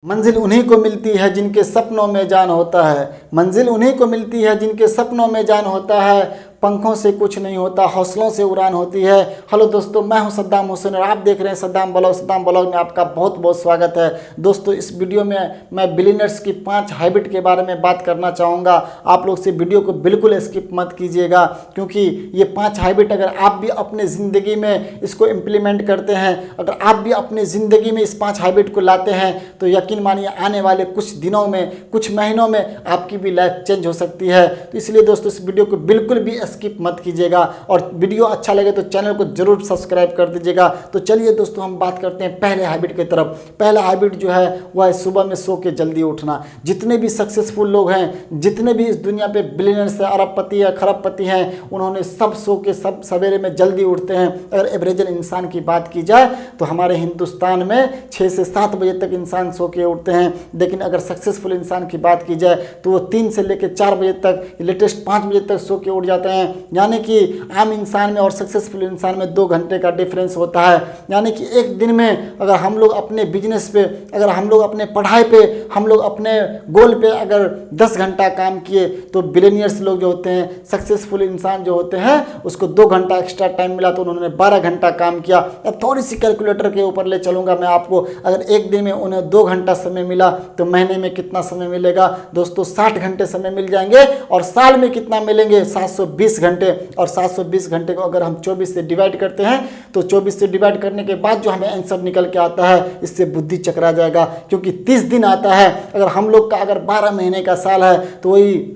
मंजिल उन्हीं को मिलती है जिनके सपनों में जान होता है। मंजिल उन्हीं को मिलती है जिनके सपनों में जान होता है। पंखों से कुछ नहीं होता, हौसलों से उड़ान होती है। हेलो दोस्तों, मैं हूं सद्दाम हुसैन और आप देख रहे हैं सद्दाम ब्लॉग। सद्दाम ब्लॉग में आपका बहुत बहुत स्वागत है। दोस्तों, इस वीडियो में मैं बिलियनर्स की 5 हैबिट के बारे में बात करना चाहूँगा। आप लोग से वीडियो को बिल्कुल स्किप मत कीजिएगा, क्योंकि ये 5 हैबिट अगर आप भी अपने ज़िंदगी में इसको इम्प्लीमेंट करते हैं, अगर आप भी अपने ज़िंदगी में इस 5 हैबिट को लाते हैं, तो यकीन मानिए आने वाले कुछ दिनों में, कुछ महीनों में आपकी भी लाइफ चेंज हो सकती है। तो इसलिए दोस्तों, इस वीडियो को बिल्कुल भी स्किप मत कीजिएगा और वीडियो अच्छा लगे तो चैनल को जरूर सब्सक्राइब कर दीजिएगा। तो चलिए दोस्तों, हम बात करते हैं पहले हैबिट की तरफ। पहला हैबिट जो है वह है सुबह में सो के जल्दी उठना। जितने भी सक्सेसफुल लोग हैं, जितने भी इस दुनिया पे बिलियनर्स हैं, अरबपति या खरबपति हैं, उन्होंने सब सो के सब सवेरे में जल्दी उठते हैं। अगर एवरेज इंसान की बात की जाए तो हमारे हिंदुस्तान में 6 से 7 बजे तक इंसान सो के उठते हैं। लेकिन अगर सक्सेसफुल इंसान की बात की जाए तो वो 3 से लेकर 4 बजे तक, लेटेस्ट 5 बजे तक सो के उठ जाते हैं। यानी कि आम इंसान में और सक्सेसफुल इंसान में 2 घंटे का डिफरेंस होता है। यानी कि एक दिन में अगर हम लोग अपने बिजनेस पे, अगर हम लोग अपने पढ़ाई पे, हम लोग अपने गोल पे अगर 10 घंटा काम किए, तो बिलियनियर्स लोग जो होते हैं, सक्सेसफुल इंसान जो होते हैं, उसको 2 घंटा एक्स्ट्रा टाइम मिला तो उन्होंने 12 घंटा काम किया। अब थोड़ी सी कैलकुलेटर के ऊपर ले चलूँगा मैं आपको। अगर एक दिन में उन्हें 2 घंटा समय मिला तो महीने में कितना समय मिलेगा दोस्तों? 60 घंटे समय मिल जाएंगे। और साल में कितना मिलेंगे? 720 घंटे। और 720 घंटे को अगर हम 24 से डिवाइड करते हैं तो 24 से डिवाइड करने के बाद जो हमें आंसर निकल के आता है, इससे बुद्धि चकरा जाएगा, क्योंकि 30 दिन आता है। अगर हम लोग का अगर 12 महीने का साल है तो वही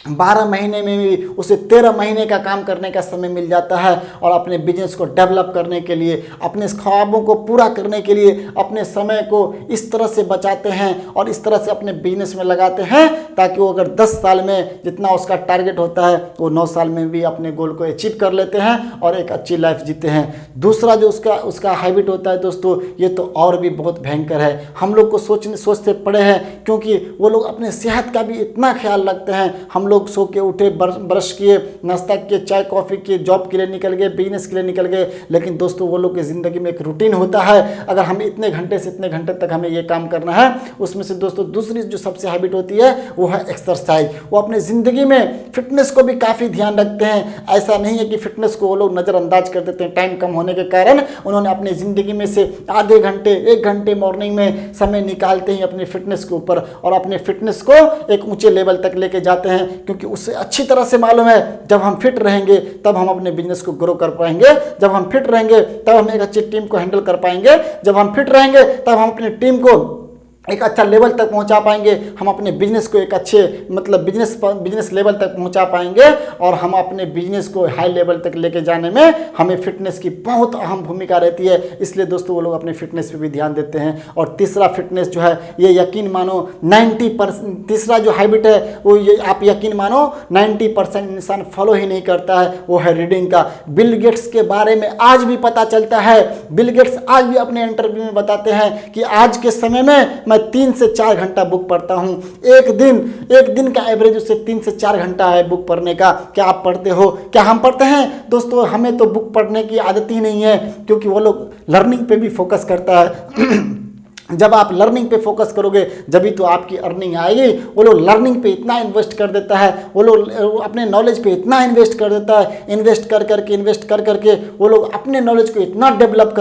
12 महीने में भी उसे 13 महीने का काम करने का समय मिल जाता है। और अपने बिजनेस को डेवलप करने के लिए, अपने ख्वाबों को पूरा करने के लिए अपने समय को इस तरह से बचाते हैं और इस तरह से अपने बिजनेस में लगाते हैं, ताकि वो अगर 10 साल में जितना उसका टारगेट होता है, वो 9 साल में भी अपने गोल को अचीव कर लेते हैं और एक अच्छी लाइफ जीते हैं। दूसरा जो उसका हैबिट होता है दोस्तों, ये तो और भी बहुत भयंकर है। हम लोग को सोचते पड़े हैं, क्योंकि वो लोग अपने सेहत का भी इतना ख्याल रखते हैं। हम लोग सो के उठे, ब्रश किए, नाश्ता किए, चाय कॉफ़ी किए, जॉब के लिए निकल गए, बिजनेस के लिए निकल गए। लेकिन दोस्तों, वो लोग की ज़िंदगी में एक रूटीन होता है। अगर हम इतने घंटे से इतने घंटे तक हमें ये काम करना है, उसमें से दोस्तों दूसरी जो सबसे हैबिट होती है वो है एक्सरसाइज। वो अपने ज़िंदगी में फिटनेस को भी काफ़ी ध्यान रखते हैं। ऐसा नहीं है कि फिटनेस को वो लोग नज़रअंदाज कर देते हैं। टाइम कम होने के कारण उन्होंने अपनी ज़िंदगी में से आधे घंटे, 1 घंटे मॉर्निंग में समय निकालते हैं अपनी फिटनेस के ऊपर, और अपने फिटनेस को एक ऊंचे लेवल तक लेके जाते हैं। क्योंकि उससे अच्छी तरह से मालूम है, जब हम फिट रहेंगे तब हम अपने बिजनेस को ग्रो कर पाएंगे। जब हम फिट रहेंगे तब हम एक अच्छी टीम को हैंडल कर पाएंगे। जब हम फिट रहेंगे तब हम अपनी टीम को एक अच्छा लेवल तक पहुंचा पाएंगे। हम अपने बिजनेस को एक अच्छे बिजनेस लेवल तक पहुंचा पाएंगे। और हम अपने बिजनेस को हाई लेवल तक लेके जाने में हमें फिटनेस की बहुत अहम भूमिका रहती है। इसलिए दोस्तों, वो लोग अपने फिटनेस पे भी ध्यान देते हैं। और तीसरा फिटनेस जो है, ये यकीन मानो 90%, तीसरा जो हैबिट है वो ये आप यकीन मानो 90% इंसान फॉलो ही नहीं करता है, वो है रीडिंग का। बिल गेट्स के बारे में आज भी पता चलता है। बिल गेट्स आज भी अपने इंटरव्यू में बताते हैं कि आज के समय में मैं 3 से 4 घंटा बुक पढ़ता हूं। एक दिन का एवरेज उससे 3 से 4 घंटा है बुक पढ़ने का। क्या आप पढ़ते हो? क्या हम पढ़ते हैं? दोस्तों, हमें तो बुक पढ़ने की आदत ही नहीं है, क्योंकि वो लोग लर्निंग पे भी फोकस करता है। जब आप लर्निंग पे फोकस करोगे जभी तो आपकी अर्निंग आएगी। वो लोग लर्निंग पे इतना इन्वेस्ट कर देता है, वो लोग अपने नॉलेज पे इतना इन्वेस्ट कर देता है, इन्वेस्ट कर करके वो लोग अपने नॉलेज को इतना डेवलप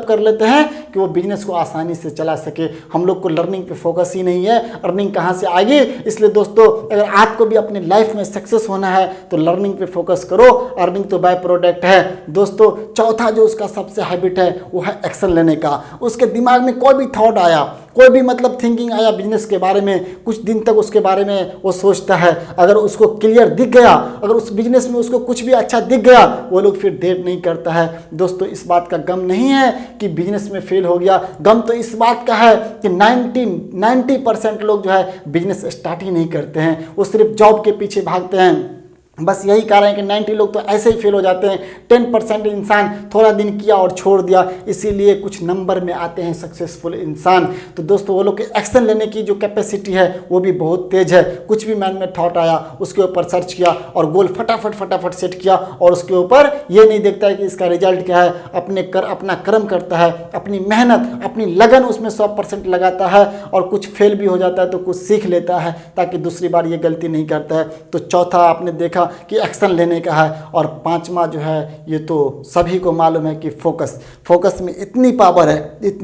कर लेते हैं कि वो बिजनेस को आसानी से चला सके। हम लोग को लर्निंग पे फोकस ही नहीं है, अर्निंग कहाँ से आएगी? इसलिए दोस्तों, अगर आपको भी अपने लाइफ में सक्सेस होना है तो लर्निंग पे फोकस करो। अर्निंग तो बाय प्रोडक्ट है दोस्तों। चौथा जो उसका सबसे हैबिट है वो है एक्शन लेने का। उसके दिमाग में कोई भी थॉट आया, कोई भी थिंकिंग आया बिजनेस के बारे में, कुछ दिन तक उसके बारे में वो सोचता है। अगर उसको क्लियर दिख गया, अगर उस बिजनेस में उसको कुछ भी अच्छा दिख गया, वो लोग फिर देर नहीं करता है। दोस्तों, इस बात का गम नहीं है कि बिजनेस में फेल हो गया, गम तो इस बात का है कि 90% लोग जो है बिजनेस स्टार्ट ही नहीं करते हैं। वो सिर्फ जॉब के पीछे भागते हैं। बस यही कारण है कि 90 लोग तो ऐसे ही फेल हो जाते हैं। 10% इंसान थोड़ा दिन किया और छोड़ दिया, इसीलिए कुछ नंबर में आते हैं सक्सेसफुल इंसान। तो दोस्तों वो लोग के एक्शन लेने की जो कैपेसिटी है वो भी बहुत तेज़ है। कुछ भी मन में थॉट आया उसके ऊपर सर्च किया और गोल फटाफट सेट किया और उसके ऊपर ये नहीं देखता है कि इसका रिजल्ट क्या है, अपना कर्म करता है, अपनी मेहनत अपनी लगन उसमें 100% लगाता है और कुछ फेल भी हो जाता है तो कुछ सीख लेता है ताकि दूसरी बार ये गलती नहीं करता है। तो चौथा आपने देखा कि एक्शन लेने का है। और पांचवा जो है ये तो सभी को मालूम है कि फोकस में इतनी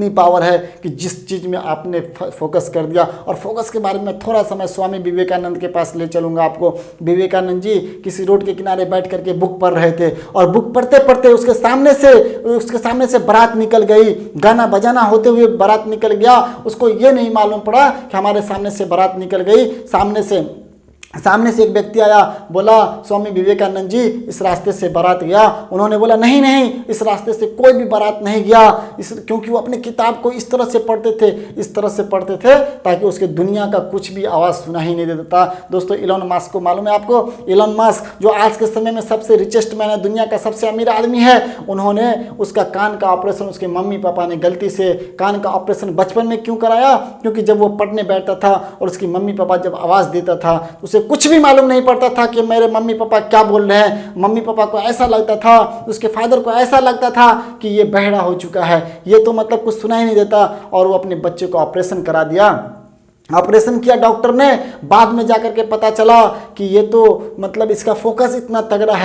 पावर है कि जिस चीज़ में आपने फोकस कर दिया। और फोकस के बारे में थोड़ा सा मैं स्वामी विवेकानंद के पास ले चलूँगा आपको। विवेकानंद जी किसी रोड के किनारे बैठ करके बुक पढ़ रहे थे और बुक पढ़ते पढ़ते उसके सामने से बारात निकल गई। गाना बजाना होते हुए बारात निकल गया। उसको ये नहीं मालूम पड़ा कि हमारे सामने से बारात निकल गई। सामने से एक व्यक्ति आया, बोला स्वामी विवेकानंद जी इस रास्ते से बारात गया। उन्होंने बोला नहीं इस रास्ते से कोई भी बारात नहीं गया। क्योंकि वो अपने किताब को इस तरह से पढ़ते थे ताकि उसके दुनिया का कुछ भी आवाज़ सुना ही नहीं देता था। दोस्तों इलॉन मस्क को मालूम है आपको, इलॉन मस्क जो आज के समय में सबसे रिचेस्ट मैन है, दुनिया का सबसे अमीर आदमी है, उन्होंने उसका कान का ऑपरेशन उसके मम्मी पापा ने गलती से कान का ऑपरेशन बचपन में क्यों कराया? क्योंकि जब वो पढ़ने बैठता था और उसकी मम्मी पापा जब आवाज़ देता था उसे कुछ भी मालूम नहीं पड़ता था कि मेरे मम्मी पापा क्या बोल रहे हैं। मम्मी पापा को ऐसा लगता था, उसके फादर को ऐसा लगता था कि ये बहरा हो चुका है, ये तो मतलब कुछ सुनाई नहीं देता। और वो अपने बच्चे को ऑपरेशन करा दिया। ऑपरेशन किया डॉक्टर ने, बाद में जाकर के पता चला कि ये तो मतलब इसका फोकस इतना तगड़ा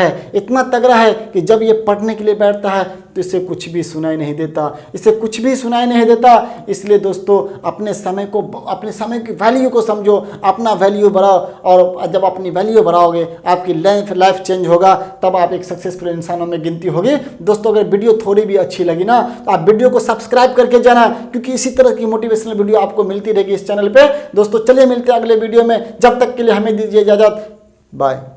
है कि जब ये पढ़ने के लिए बैठता है तो इसे कुछ भी सुनाई नहीं देता। इसलिए दोस्तों अपने समय की वैल्यू को समझो, अपना वैल्यू बढ़ाओ। और जब अपनी वैल्यू बढ़ाओगे आपकी लाइफ चेंज होगा, तब आप एक सक्सेसफुल इंसानों में गिनती होगी। दोस्तों अगर वीडियो थोड़ी भी अच्छी लगी ना तो आप वीडियो को सब्सक्राइब करके जाना, क्योंकि इसी तरह की मोटिवेशनल वीडियो आपको मिलती रहेगी इस चैनल पे। दोस्तों चलिए मिलते हैं अगले वीडियो में, जब तक के लिए हमें दीजिए इजाजत, बाय।